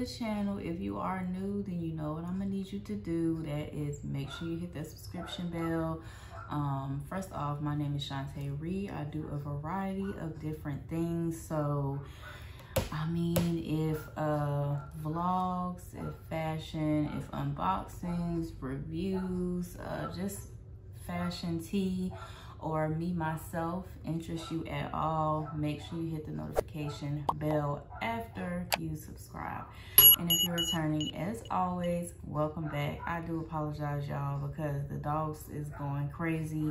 the channel. If you are new, then you know what I'm gonna need you to do. That is make sure you hit that subscription bell. First off, my name is Shante Ree. I do a variety of different things. So I mean, if vlogs, if fashion, if unboxings, reviews, just fashion tea, or me myself interest you at all, make sure you hit the notification bell after you subscribe. And if you're returning, as always, welcome back. I do apologize, y'all, because the dogs is going crazy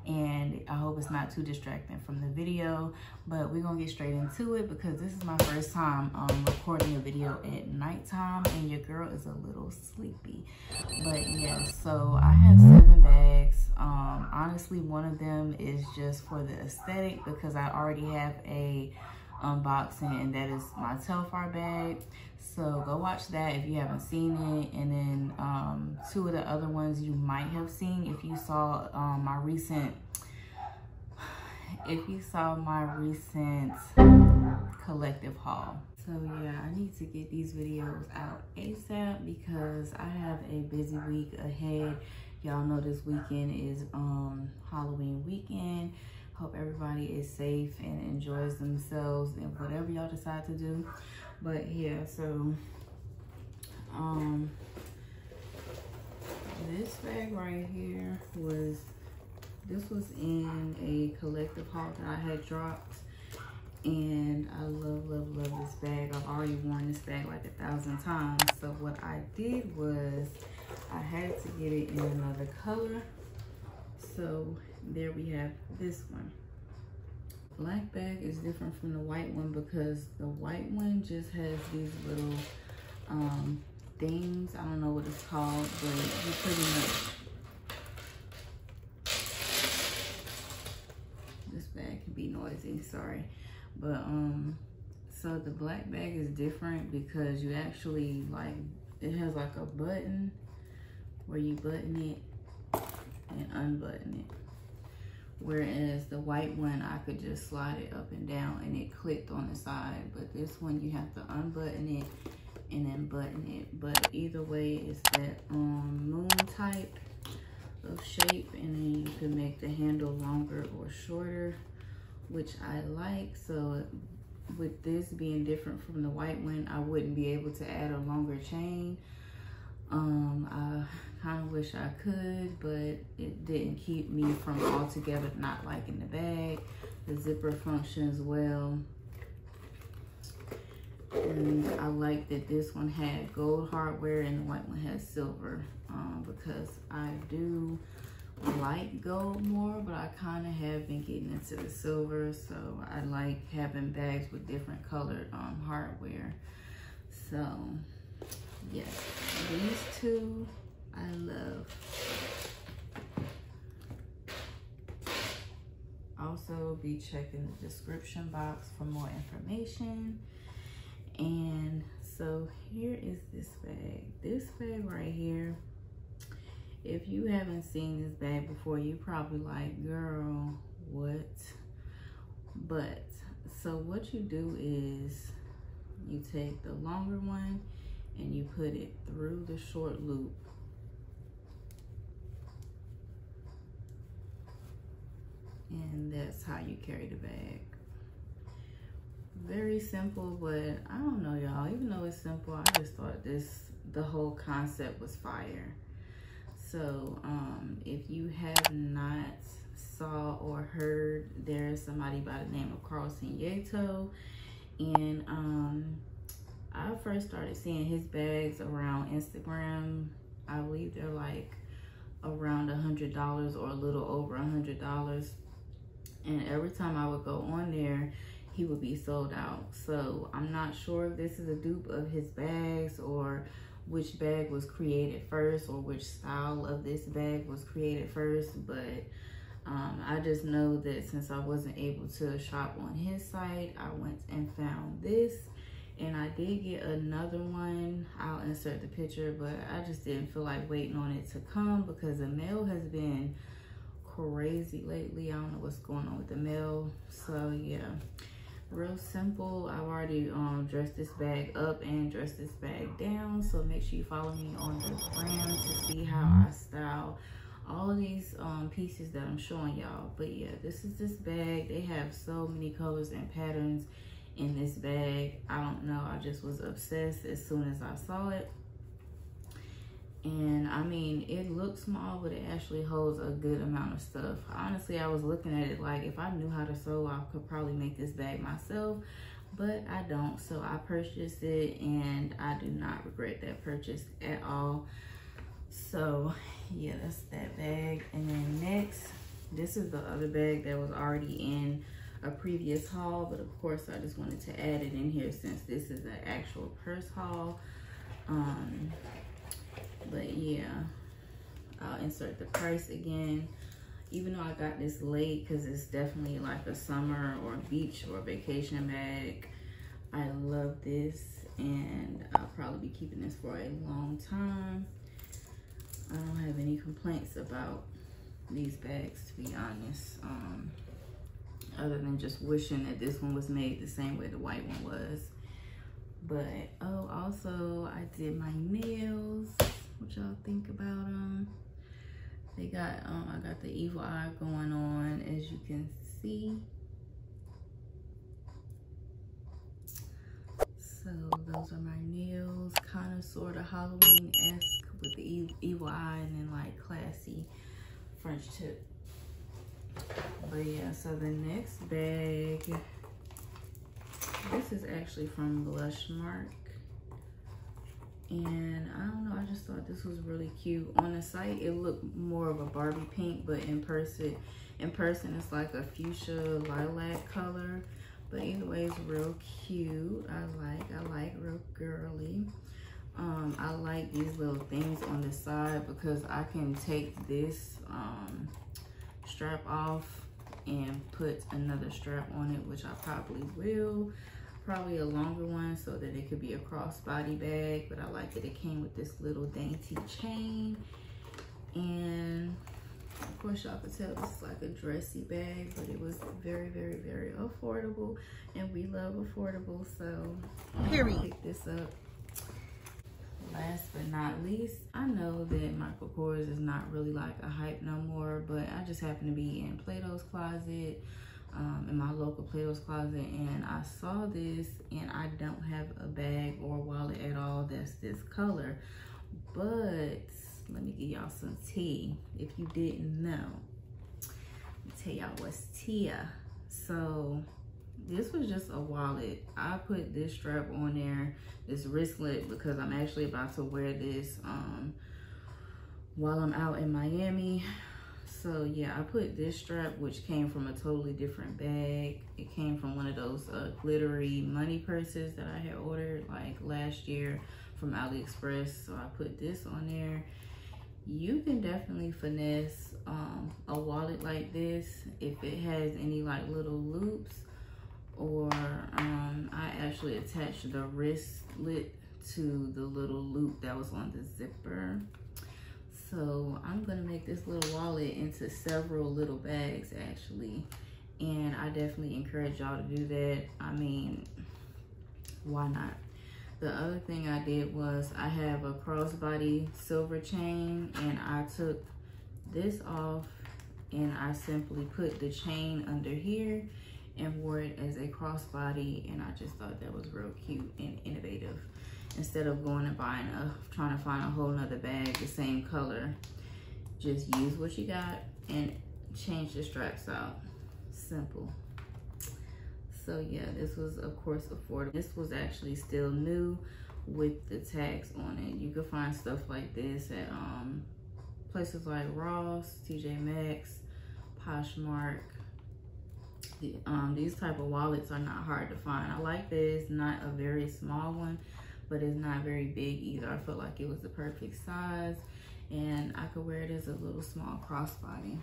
and I hope it's not too distracting from the video, but we're gonna get straight into it because this is my first time recording a video at nighttime and your girl is a little sleepy. But yeah, so I have 7 bags. Honestly, one of them is just for the aesthetic because I already have a unboxing, and that is my Telfar bag. So go watch that if you haven't seen it. And then 2 of the other ones you might have seen if you saw my recent collective haul. So yeah, I need to get these videos out ASAP because I have a busy week ahead. Y'all know this weekend is Halloween weekend. Hope everybody is safe and enjoys themselves and whatever y'all decide to do. But yeah, so this bag right here was in a collective haul that I had dropped, and I love this bag. I've already worn this bag like 1,000 times. So what I did was I had to get it in another color. So there we have this one. Black bag is different from the white one because the white one just has these little things. I don't know what it's called, but you pretty much, this bag can be noisy, sorry. But so the black bag is different because you actually, like, it has like a button where you button it and unbutton it. Whereas the white one, I could just slide it up and down and it clicked on the side. But this one, you have to unbutton it and then button it. But either way, it's that moon type of shape. And then you can make the handle longer or shorter, which I like. So with this being different from the white one, I wouldn't be able to add a longer chain. I kind of wish I could, but it didn't keep me from altogether not liking the bag. The zipper functions well, and I like that this one had gold hardware and the white one has silver, because I do like gold more, but I kind of have been getting into the silver. So I like having bags with different colored hardware. So yes, these 2 I love. Also be checking the description box for more information. And so here is this bag. This bag right here, if you haven't seen this bag before, you probably like, girl, what? But so what you do is you take the longer one and you put it through the short loop. And that's how you carry the bag. Very simple, but I don't know, y'all. Even though it's simple, I just thought the whole concept was fire. So if you have not saw or heard, there's somebody by the name of Carlson Yeto, and I first started seeing his bags around Instagram. I believe they're like around $100 or a little over $100. And every time I would go on there, he would be sold out. So I'm not sure if this is a dupe of his bags or which bag was created first or which style of this bag was created first. But I just know that since I wasn't able to shop on his site, I went and found this. And I did get another one. I'll insert the picture, but I just didn't feel like waiting on it to come because the mail has been crazy lately. I don't know what's going on with the mail. So yeah, real simple. I've already dressed this bag up and dressed this bag down, so make sure you follow me on the gram to see how I style all of these pieces that I'm showing y'all. But yeah, this is this bag. They have so many colors and patterns in this bag. I don't know, I just was obsessed as soon as I saw it. And I mean, it looks small, but it actually holds a good amount of stuff. Honestly, I was looking at it like, if I knew how to sew, I could probably make this bag myself, but I don't. So I purchased it, and I do not regret that purchase at all. So yeah, that's that bag. And then next, this is the other bag that was already in a previous haul, but of course I just wanted to add it in here since this is an actual purse haul. But yeah, I'll insert the price again, even though I got this late because it's definitely like a summer or beach or vacation bag. I love this, and I'll probably be keeping this for a long time. I don't have any complaints about these bags, to be honest, other than just wishing that this one was made the same way the white one was. But oh, also I did my nails. What y'all think about them? They got I got the evil eye going on, as you can see. So those are my nails, kind of sort of Halloween-esque with the evil eye and then like classy French tip. But yeah, so the next bag, this is actually from Blushmark. And I don't know, I just thought this was really cute. On the site, it looked more of a Barbie pink, but in person it's like a fuchsia lilac color. But either way, it's real cute. I like real girly. I like these little things on the side because I can take this strap off and put another strap on it, which I probably will. Probably a longer one so that it could be a crossbody bag, but I like that it came with this little dainty chain. And of course y'all could tell this is like a dressy bag, but it was very, very, very affordable, and we love affordable, so period. Pick this up. Last but not least, I know that Michael Kors is not really like a hype no more, but I just happen to be in Plato's Closet, in my local Plato's Closet, and I saw this, and I don't have a bag or wallet at all that's this color. But let me give y'all some tea if you didn't know. Let me tell y'all what's tea. So this was just a wallet. I put this strap on there, this wristlet, because I'm actually about to wear this while I'm out in Miami. So yeah, I put this strap, which came from a totally different bag. It came from one of those glittery money purses that I had ordered like last year from AliExpress. So I put this on there. You can definitely finesse a wallet like this if it has any like little loops, or I actually attached the wristlet to the little loop that was on the zipper. So I'm gonna make this little wallet into several little bags actually, and I definitely encourage y'all to do that. I mean, why not? The other thing I did was I have a crossbody silver chain, and I took this off and I simply put the chain under here and wore it as a crossbody, and I just thought that was real cute and innovative. Instead of going and buying trying to find a whole nother bag the same color, just use what you got and change the straps out. Simple. So yeah, this was of course affordable. This was actually still new with the tags on it. You can find stuff like this at places like Ross, TJ Maxx, Poshmark. These type of wallets are not hard to find. I like this, not a very small one, but it's not very big either. I felt like it was the perfect size, and I could wear it as a little small crossbody.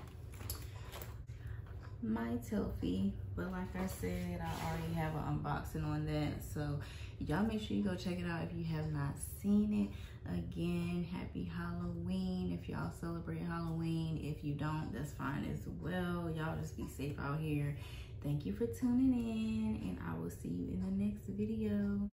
My Telfie, but like I said, I already have an unboxing on that, so y'all make sure you go check it out if you have not seen it. Again, happy Halloween if y'all celebrate Halloween. If you don't, that's fine as well. Y'all just be safe out here. Thank you for tuning in, and I will see you in the next video.